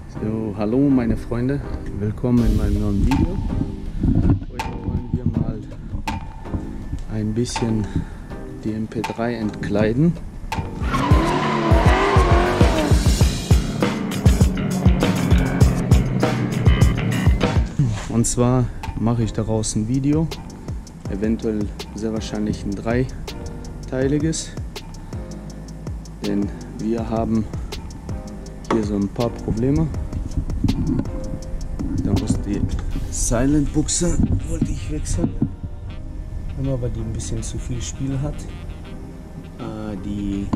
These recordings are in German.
So, hallo meine Freunde, willkommen in meinem neuen Video. Heute wollen wir mal ein bisschen die MP3 entkleiden. Und zwar mache ich daraus ein Video, eventuell sehr wahrscheinlich ein dreiteiliges, denn wir haben hier so ein paar Probleme. Da muss die Silent-Buchse, wollte ich wechseln, weil die ein bisschen zu viel Spiel hat. Die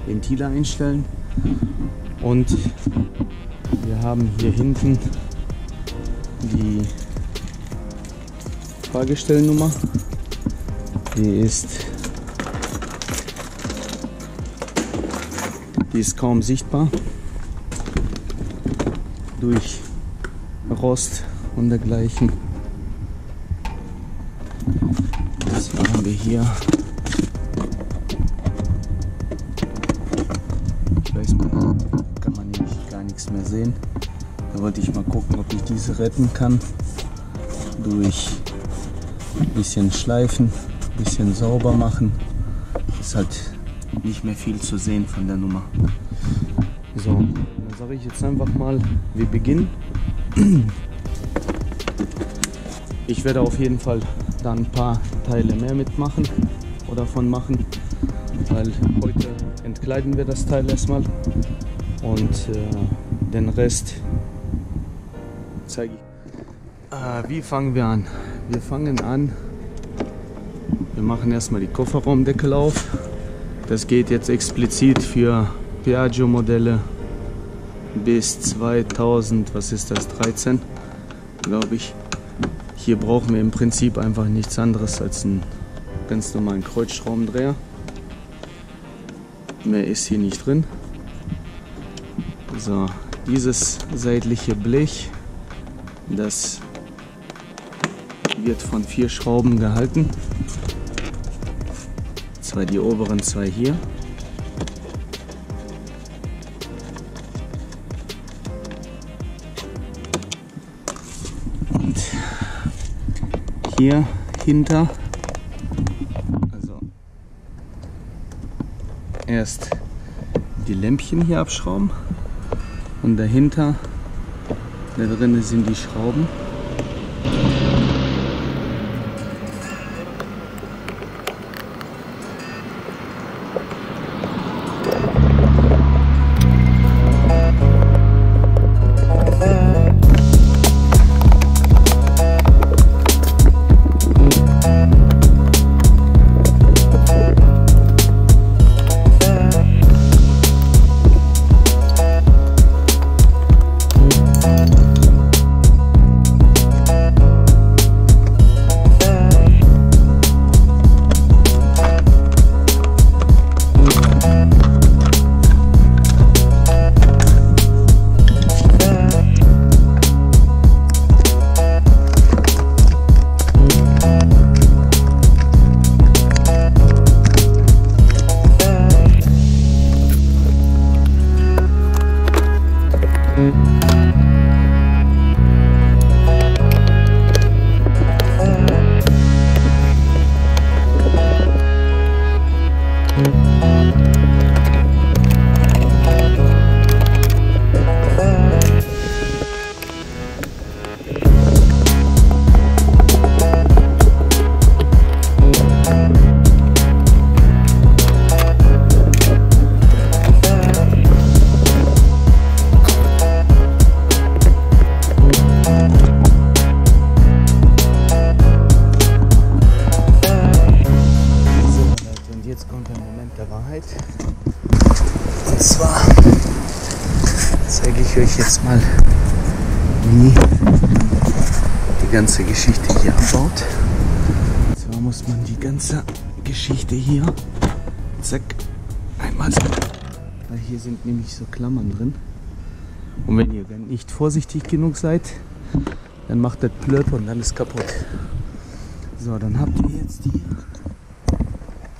Ventile einstellen und wir haben hier hinten die Fahrgestellnummer. Die ist kaum sichtbar durch Rost und dergleichen. Das haben wir hier. Ich weiß, kann man nämlich gar nichts mehr sehen. Da wollte ich mal gucken, ob ich diese retten kann. Durch ein bisschen schleifen, ein bisschen sauber machen. Ist halt nicht mehr viel zu sehen von der Nummer. So, dann sage ich jetzt einfach mal, wir beginnen. Ich werde auf jeden Fall dann ein paar Teile mehr mitmachen oder von machen, weil heute entkleiden wir das Teil erstmal und den Rest zeige ich. Wie fangen wir an? Wir fangen an, wir machen erstmal die Kofferraumdeckel auf. Das geht jetzt explizit für Piaggio Modelle bis 2000, was ist das, 13, glaube ich. Hier brauchen wir im Prinzip einfach nichts anderes als einen ganz normalen Kreuzschraubendreher. Mehr ist hier nicht drin. So, dieses seitliche Blech, das wird von 4 Schrauben gehalten. Zwar die oberen 2 hier. Und hier hinter, also erst die Lämpchen hier abschrauben und dahinter, da drin sind die Schrauben. Und zwar zeige ich euch jetzt mal, wie die ganze Geschichte hier abbaut. Und zwar muss man die ganze Geschichte hier, zack, einmal so, weil hier sind nämlich so Klammern drin. Und wenn ihr nicht vorsichtig genug seid, dann macht das Plöpp und dann ist kaputt. So, dann habt ihr jetzt hier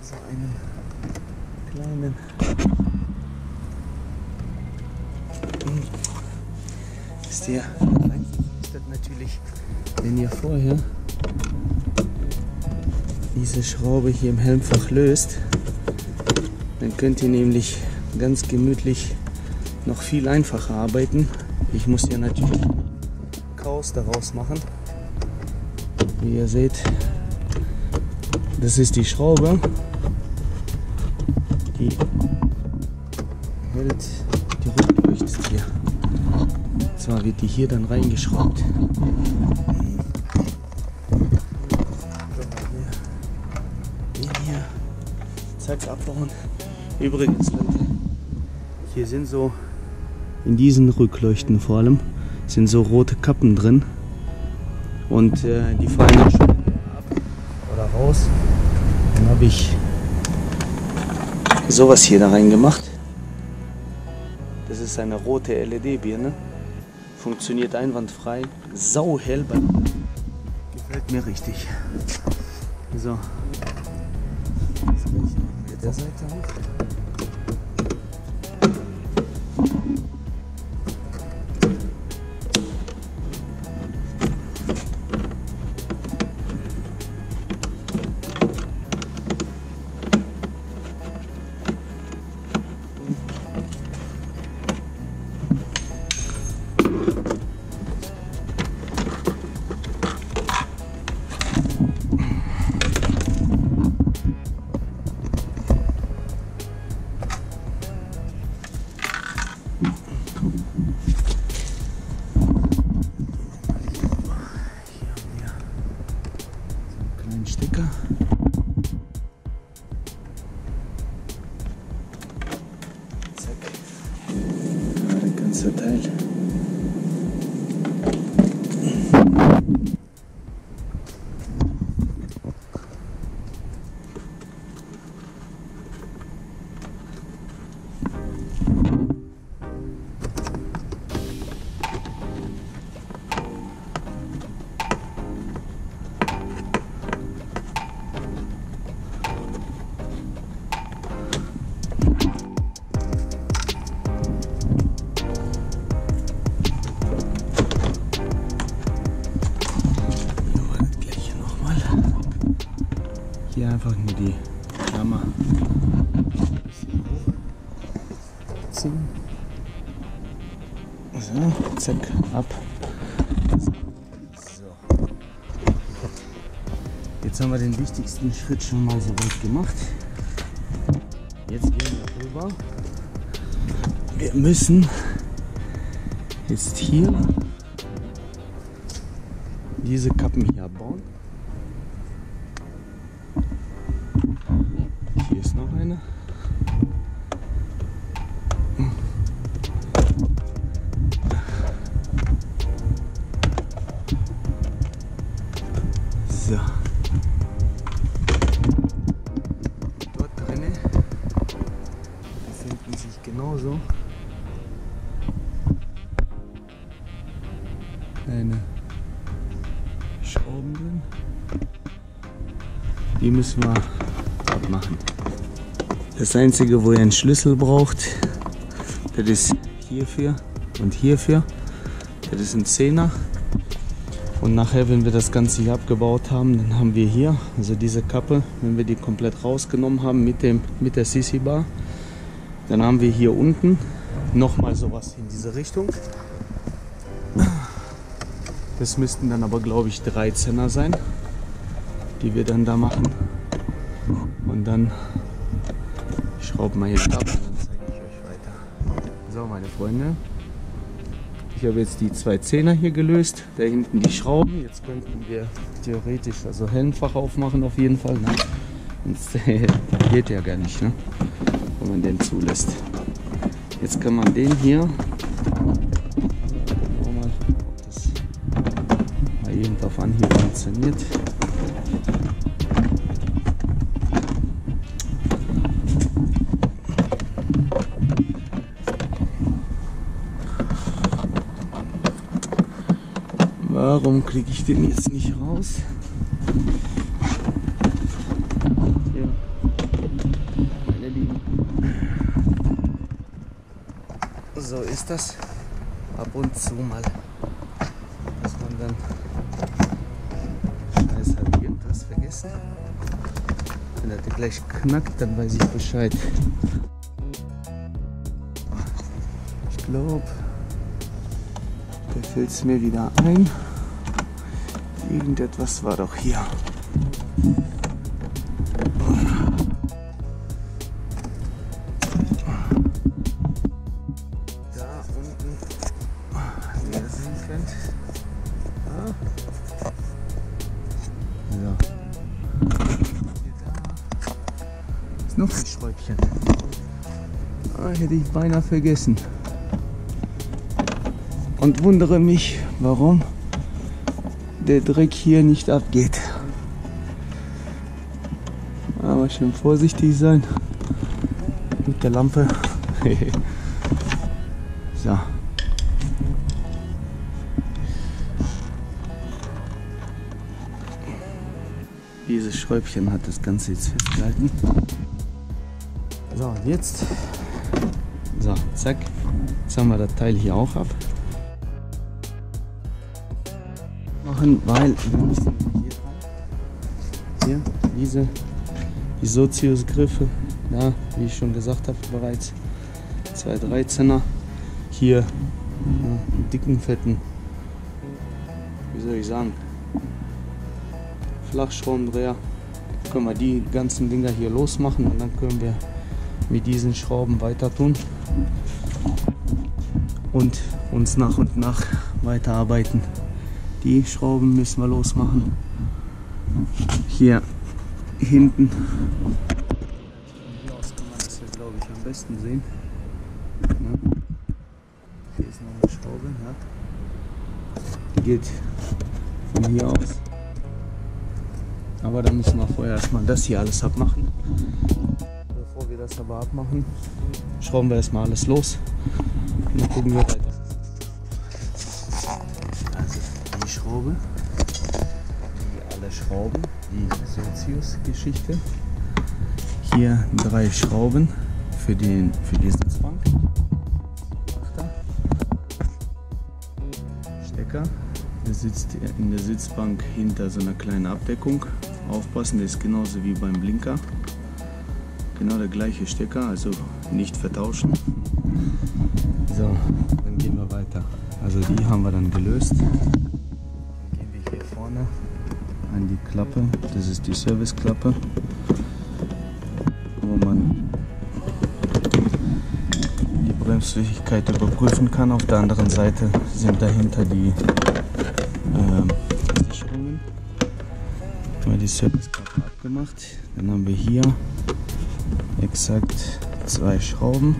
so einen kleinen Wisst ihr, ist das natürlich, wenn ihr vorher diese Schraube hier im Helmfach löst, dann könnt ihr nämlich ganz gemütlich noch viel einfacher arbeiten. Ich muss ja natürlich Chaos daraus machen. Wie ihr seht, das ist die Schraube, die hält die Rückleuchtet hier. Und zwar wird die hier dann reingeschraubt. Den hier, zack, abbauen. Übrigens, Leute, hier sind so, in diesen Rückleuchten vor allem, sind so rote Kappen drin. Und die fallen dann schon ab oder raus. Dann habe ich sowas hier da rein gemacht. Das ist eine rote LED-Birne. Funktioniert einwandfrei. Sauhell. Gefällt mir richtig. So. Jetzt kann ich mit der Seite hoch. Stecker. Zack. Der ganze Teil. Hier einfach nur die Klammer ein bisschen hochziehen. So, zack, ab. So. Jetzt haben wir den wichtigsten Schritt schon mal so weit gemacht. Jetzt gehen wir rüber. Wir müssen jetzt hier diese Kappen hier abbauen. Hier ist noch eine. So. Dort drinnen befinden sich genauso kleine Schrauben drin. Die müssen wir abmachen. Das einzige, wo ihr einen Schlüssel braucht, das ist hierfür und hierfür. Das ist ein 10er. Und nachher, wenn wir das Ganze hier abgebaut haben, dann haben wir hier, also diese Kappe, wenn wir die komplett rausgenommen haben mit der Sisi-Bar, dann haben wir hier unten nochmal sowas in diese Richtung. Das müssten dann aber, glaube ich, 13er sein, die wir dann da machen. Und dann schrauben wir jetzt ab und dann zeige ich euch weiter. So, meine Freunde, ich habe jetzt die 2 10er hier gelöst, da hinten die Schrauben. Jetzt könnten wir theoretisch also Helmfach aufmachen auf jeden Fall. Ne? Das geht ja gar nicht, ne? Wenn man den zulässt. Jetzt kann man den hier, mal, ob das mal eben auf Anhieb funktioniert. Warum kriege ich den jetzt nicht raus? Hier, meine Lieben. So ist das ab und zu mal. Dass man dann Scheiße, habe ich irgendwas vergessen? Wenn er gleich knackt, dann weiß ich Bescheid. Ich glaube, da fällt es mir wieder ein. Irgendetwas war doch hier. Da unten, wie ihr sehen könnt. So. Ist noch ein Schräubchen. Hätte ich beinahe vergessen. Und wundere mich, warum der Dreck hier nicht abgeht. Aber schön vorsichtig sein mit der Lampe. So. Dieses Schräubchen hat das Ganze jetzt festgehalten. So, und jetzt. So, zack. Jetzt haben wir das Teil hier auch ab. Machen, weil wir müssen hier die Sozius-Griffe, ja, wie ich schon gesagt habe bereits, 2 13er, hier einen dicken, fetten, wie soll ich sagen, Flachschraubendreher, können wir die ganzen Dinger hier losmachen und dann können wir mit diesen Schrauben weiter tun und uns nach und nach weiterarbeiten. Die Schrauben müssen wir losmachen. Hier hinten. Hier aus kann man das ja, glaube ich, am besten sehen. Ja. Hier ist noch eine Schraube. Ja. Die geht von hier aus. Aber da müssen wir vorher erstmal das hier alles abmachen. Bevor wir das aber abmachen, schrauben wir erstmal alles los. Und dann gucken wir weiter. Die Schraube, die alle Schrauben, die Sozius-Geschichte. Hier 3 Schrauben für die Sitzbank. Stecker, der sitzt in der Sitzbank hinter so einer kleinen Abdeckung. Aufpassen, der ist genauso wie beim Blinker. Genau der gleiche Stecker, also nicht vertauschen. So, dann gehen wir weiter. Also die haben wir dann gelöst. Hier vorne an die Klappe, das ist die Serviceklappe, wo man die Bremsfähigkeit überprüfen kann. Auf der anderen Seite sind dahinter die Sicherungen. Haben wir die Serviceklappe abgemacht. Dann haben wir hier exakt 2 Schrauben.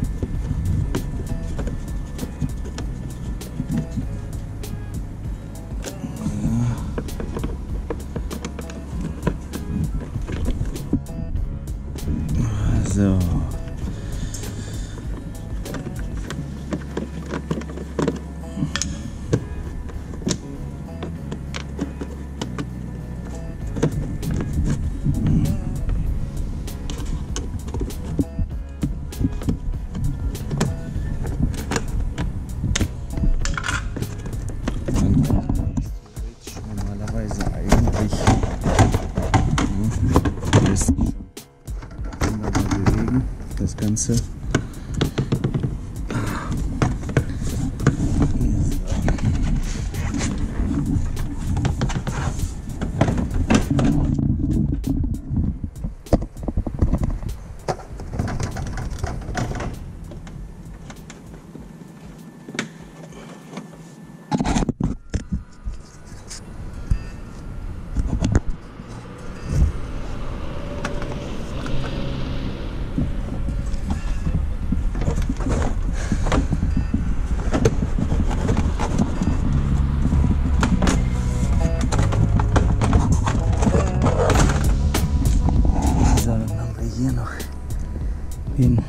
So. Normalerweise eigentlich lässt sich schon wunderbar bewegen, das Ganze. Hier noch hin.